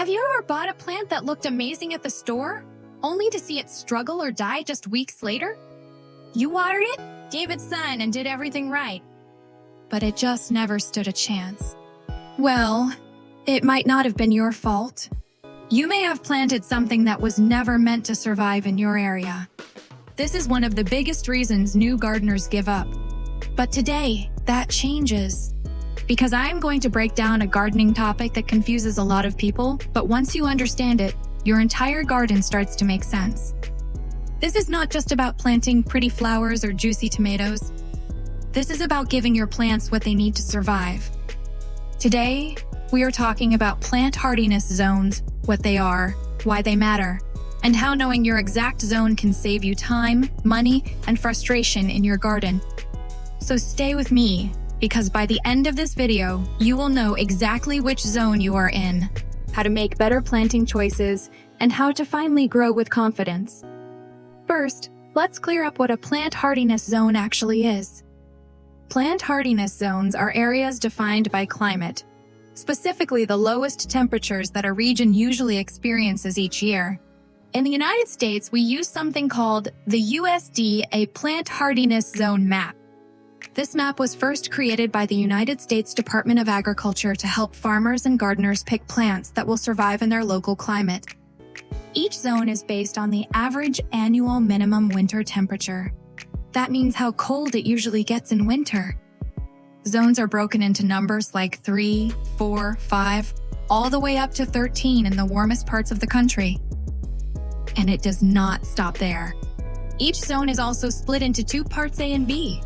Have you ever bought a plant that looked amazing at the store, only to see it struggle or die just weeks later? You watered it, gave it sun, and did everything right, but it just never stood a chance. Well, it might not have been your fault. You may have planted something that was never meant to survive in your area. This is one of the biggest reasons new gardeners give up. But today, that changes. Because I'm going to break down a gardening topic that confuses a lot of people, but once you understand it, your entire garden starts to make sense. This is not just about planting pretty flowers or juicy tomatoes. This is about giving your plants what they need to survive. Today, we are talking about plant hardiness zones, what they are, why they matter, and how knowing your exact zone can save you time, money, and frustration in your garden. So stay with me, because by the end of this video, you will know exactly which zone you are in, how to make better planting choices, and how to finally grow with confidence. First, let's clear up what a plant hardiness zone actually is. Plant hardiness zones are areas defined by climate, specifically the lowest temperatures that a region usually experiences each year. In the United States, we use something called the USDA Plant Hardiness Zone Map. This map was first created by the United States Department of Agriculture to help farmers and gardeners pick plants that will survive in their local climate. Each zone is based on the average annual minimum winter temperature. That means how cold it usually gets in winter. Zones are broken into numbers like 3, 4, 5, all the way up to 13 in the warmest parts of the country. And it does not stop there. Each zone is also split into two parts A and B.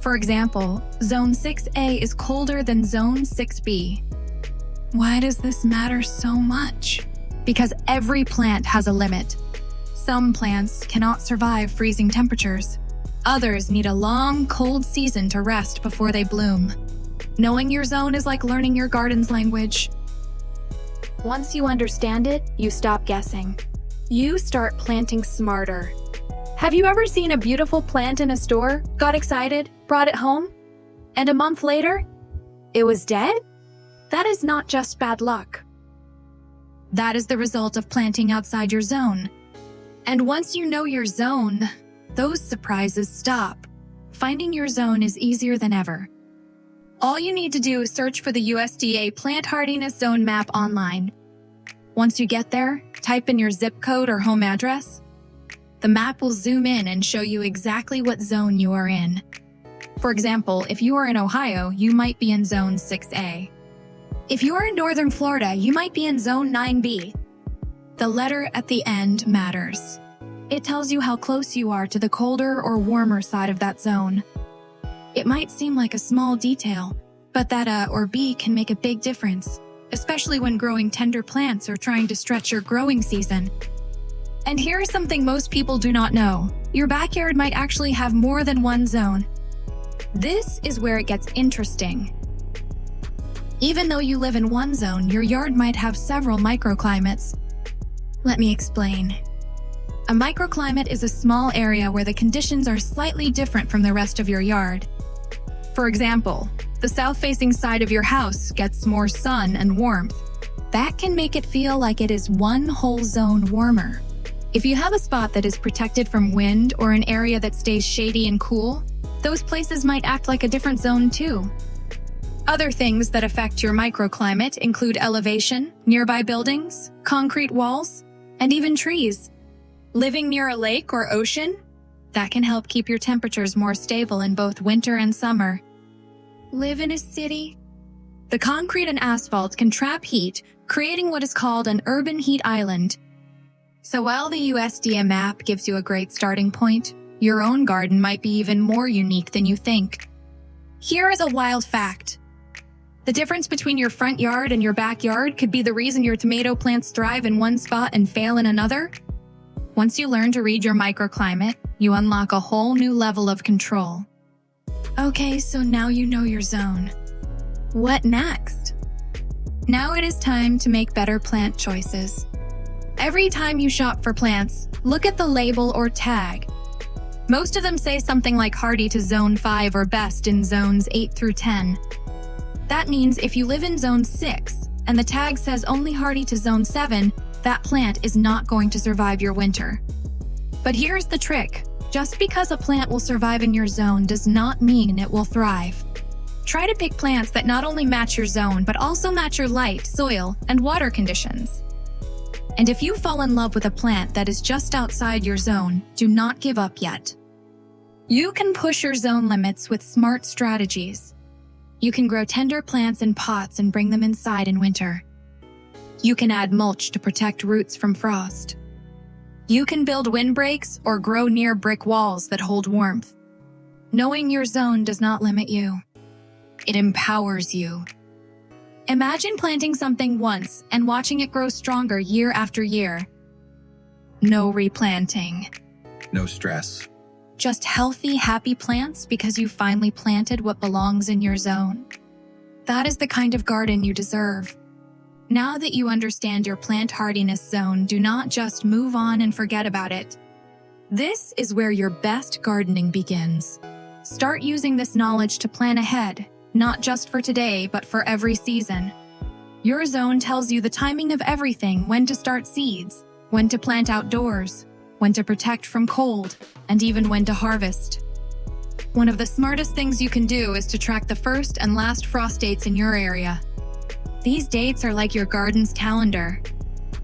For example, Zone 6A is colder than Zone 6B. Why does this matter so much? Because every plant has a limit. Some plants cannot survive freezing temperatures. Others need a long, cold season to rest before they bloom. Knowing your zone is like learning your garden's language. Once you understand it, you stop guessing. You start planting smarter. Have you ever seen a beautiful plant in a store, got excited, brought it home, and a month later, it was dead? That is not just bad luck. That is the result of planting outside your zone. And once you know your zone, those surprises stop. Finding your zone is easier than ever. All you need to do is search for the USDA Plant Hardiness Zone Map online. Once you get there, type in your zip code or home address. The map will zoom in and show you exactly what zone you are in. For example, if you are in Ohio, you might be in Zone 6A. If you are in northern Florida, you might be in Zone 9B. The letter at the end matters. It tells you how close you are to the colder or warmer side of that zone. It might seem like a small detail, but that A or B can make a big difference, especially when growing tender plants or trying to stretch your growing season. And here is something most people do not know. Your backyard might actually have more than one zone. This is where it gets interesting. Even though you live in one zone, your yard might have several microclimates. Let me explain. A microclimate is a small area where the conditions are slightly different from the rest of your yard. For example, the south-facing side of your house gets more sun and warmth. That can make it feel like it is one whole zone warmer. If you have a spot that is protected from wind or an area that stays shady and cool, those places might act like a different zone too. Other things that affect your microclimate include elevation, nearby buildings, concrete walls, and even trees. Living near a lake or ocean? That can help keep your temperatures more stable in both winter and summer. Live in a city? The concrete and asphalt can trap heat, creating what is called an urban heat island. So while the USDA map gives you a great starting point, your own garden might be even more unique than you think. Here is a wild fact. The difference between your front yard and your backyard could be the reason your tomato plants thrive in one spot and fail in another. Once you learn to read your microclimate, you unlock a whole new level of control. Okay, so now you know your zone. What next? Now it is time to make better plant choices. Every time you shop for plants, look at the label or tag. Most of them say something like hardy to Zone 5 or best in Zones 8 through 10. That means if you live in Zone 6, and the tag says only hardy to zone 7, that plant is not going to survive your winter. But here's the trick. Just because a plant will survive in your zone does not mean it will thrive. Try to pick plants that not only match your zone, but also match your light, soil, and water conditions. And if you fall in love with a plant that is just outside your zone, do not give up yet. You can push your zone limits with smart strategies. You can grow tender plants in pots and bring them inside in winter. You can add mulch to protect roots from frost. You can build windbreaks or grow near brick walls that hold warmth. Knowing your zone does not limit you. It empowers you. Imagine planting something once and watching it grow stronger year after year. No replanting. No stress. Just healthy, happy plants because you finally planted what belongs in your zone. That is the kind of garden you deserve. Now that you understand your plant hardiness zone, do not just move on and forget about it. This is where your best gardening begins. Start using this knowledge to plan ahead, not just for today, but for every season. Your zone tells you the timing of everything, when to start seeds, when to plant outdoors, when to protect from cold, and even when to harvest. One of the smartest things you can do is to track the first and last frost dates in your area. These dates are like your garden's calendar.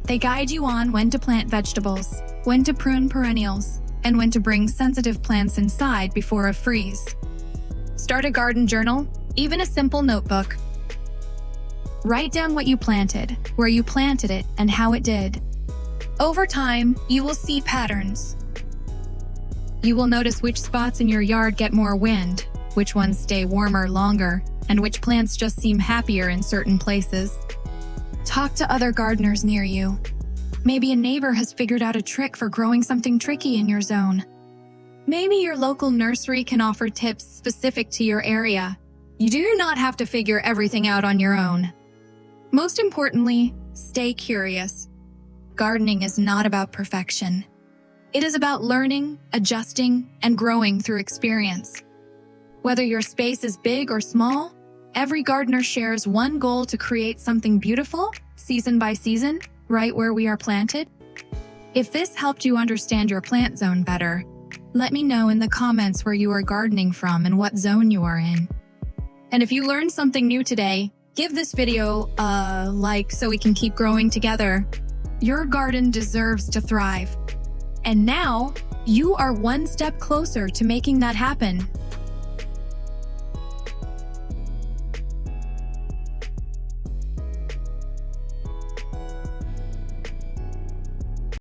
They guide you on when to plant vegetables, when to prune perennials, and when to bring sensitive plants inside before a freeze. Start a garden journal, even a simple notebook. Write down what you planted, where you planted it, and how it did. Over time, you will see patterns. You will notice which spots in your yard get more wind, which ones stay warmer longer, and which plants just seem happier in certain places. Talk to other gardeners near you. Maybe a neighbor has figured out a trick for growing something tricky in your zone. Maybe your local nursery can offer tips specific to your area. You do not have to figure everything out on your own. Most importantly, stay curious. Gardening is not about perfection. It is about learning, adjusting, and growing through experience. Whether your space is big or small, every gardener shares one goal to create something beautiful, season by season, right where we are planted. If this helped you understand your plant zone better, let me know in the comments where you are gardening from and what zone you are in. And if you learned something new today, give this video a like so we can keep growing together. Your garden deserves to thrive. And now, you are one step closer to making that happen.